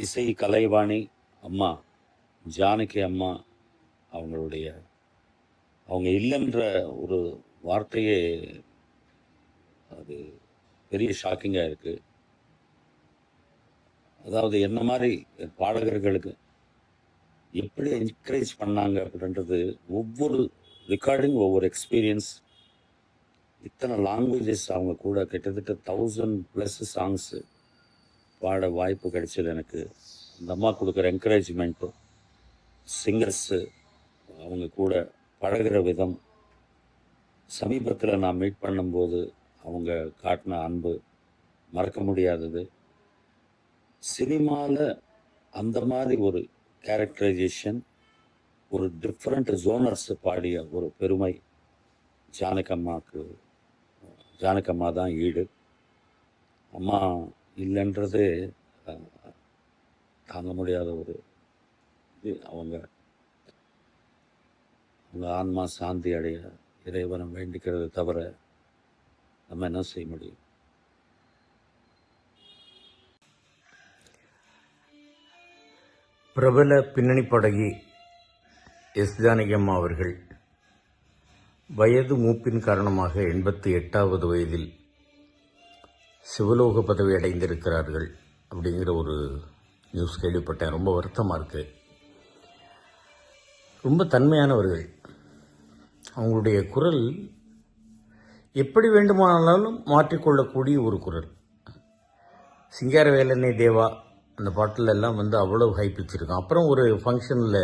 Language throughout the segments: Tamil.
இசை கலைவாணி அம்மா ஜானகி அம்மா அவங்க இல்லைன்ற ஒரு வார்த்தையே அது பெரிய ஷாக்கிங்காக இருக்குது. அதாவது என்ன மாதிரி பாடகர்களுக்கு எப்படி என்கரேஜ் பண்ணாங்க அப்படின்றது, ஒவ்வொரு ரெக்கார்டிங் ஒவ்வொரு எக்ஸ்பீரியன்ஸ். இத்தனை லாங்குவேஜஸ் அவங்க கூட கிட்டத்தட்ட 1000+ சாங்ஸு பாட வாய்ப்பு கிடைச்சது எனக்கு. அந்த அம்மா கொடுக்குற என்கரேஜ்மெண்ட்டும், சிங்கர்ஸு அவங்க கூட பழகிற விதம், சமீபத்தில் நான் மீட் பண்ணும்போது அவங்க காட்டின அன்பு மறக்க முடியாதது. சினிமாவில் அந்த மாதிரி ஒரு கேரக்டரைசேஷன், ஒரு டிஃப்ரெண்ட் ஜோனர்ஸ் பாடிய ஒரு பெருமை ஜானகம்மா தான் ஈடு. அம்மா இல்லைன்றது தாங்க முடியாத ஒரு இது. அவங்க ஆன்மா சாந்தி அடைய இறைவனை வேண்டிக்கிறது தவிர நம்ம என்ன செய்ய முடியும்? பிரபல பின்னணி பாடகி எஸ். ஜானகி அம்மா அவர்கள் வயது மூப்பின் காரணமாக 88வது வயதில் சிவலோக பதவி அடைந்திருக்கிறார்கள் அப்படிங்கிற ஒரு நியூஸ் கேள்விப்பட்டேன். ரொம்ப வருத்தமாக இருக்குது. ரொம்ப தன்மையானவர்கள். அவங்களுடைய குரல் எப்படி வேண்டுமானாலும் மாற்றிக்கொள்ளக்கூடிய ஒரு குரல். சிங்கார வேலனை தேவா அந்த பாட்டில் எல்லாம் அவ்வளோ ஹை பிச் இருக்கும். அப்புறம் ஒரு ஃபங்க்ஷனில்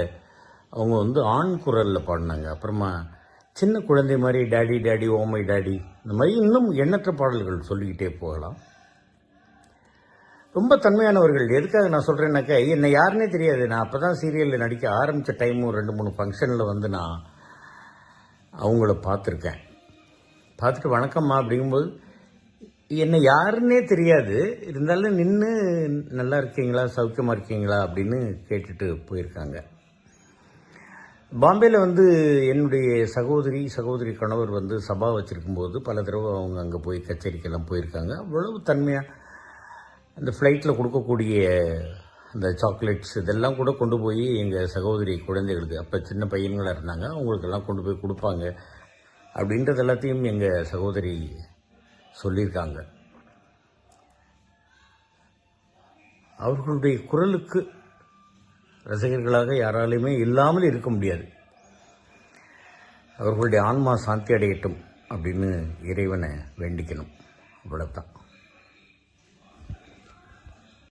அவங்க ஆண் குரலில் பாடினாங்க. அப்புறமா சின்ன குழந்தை மாதிரி டேடி டேடி ஓமை டாடி, இந்த மாதிரி இன்னும் எண்ணற்ற பாடல்கள் சொல்லிக்கிட்டே போகலாம். ரொம்ப தன்மையானவர்கள். எதுக்காக நான் சொல்கிறேன்னாக்கா, என்னை யாருன்னே தெரியாது. நான் அப்போ தான் சீரியலில் நடிக்க ஆரம்பித்த டைமும் 2-3 ஃபங்க்ஷனில் நான் அவங்கள பார்த்துருக்கேன். பார்த்துட்டு வணக்கம்மா அப்படிங்கும்போது என்னை யாருன்னே தெரியாது. இருந்தாலும் நின்று நல்லா இருக்கீங்களா, சௌக்கியமாக இருக்கீங்களா அப்படின்னு கேட்டுட்டு போயிருக்காங்க. பாம்பேயில் என்னுடைய சகோதரி கணவர் சபா வச்சுருக்கும்போது பல தடவை அவங்க அங்கே போய் கச்சேரிக்கெல்லாம் போயிருக்காங்க. அவ்வளவு தன்மையாக அந்த ஃப்ளைட்டில் கொடுக்கக்கூடிய அந்த சாக்லேட்ஸ் இதெல்லாம் கூட கொண்டு போய் எங்கள் சகோதரி குழந்தைகளுக்கு, அப்போ சின்ன பையன்களாக இருந்தாங்க, அவங்களுக்கெல்லாம் கொண்டு போய் கொடுப்பாங்க அப்படின்றது எல்லாத்தையும் எங்கள் சகோதரி சொல்லியிருக்காங்க. அவர்களுடைய குரலுக்கு ரசிகர்களாக யாராலையுமே இல்லாமல் இருக்க முடியாது. அவர்களுடைய ஆன்மா சாந்தி அடையட்டும் அப்படின்னு இறைவனை வேண்டிக்கணும். அவ்வளோதான்.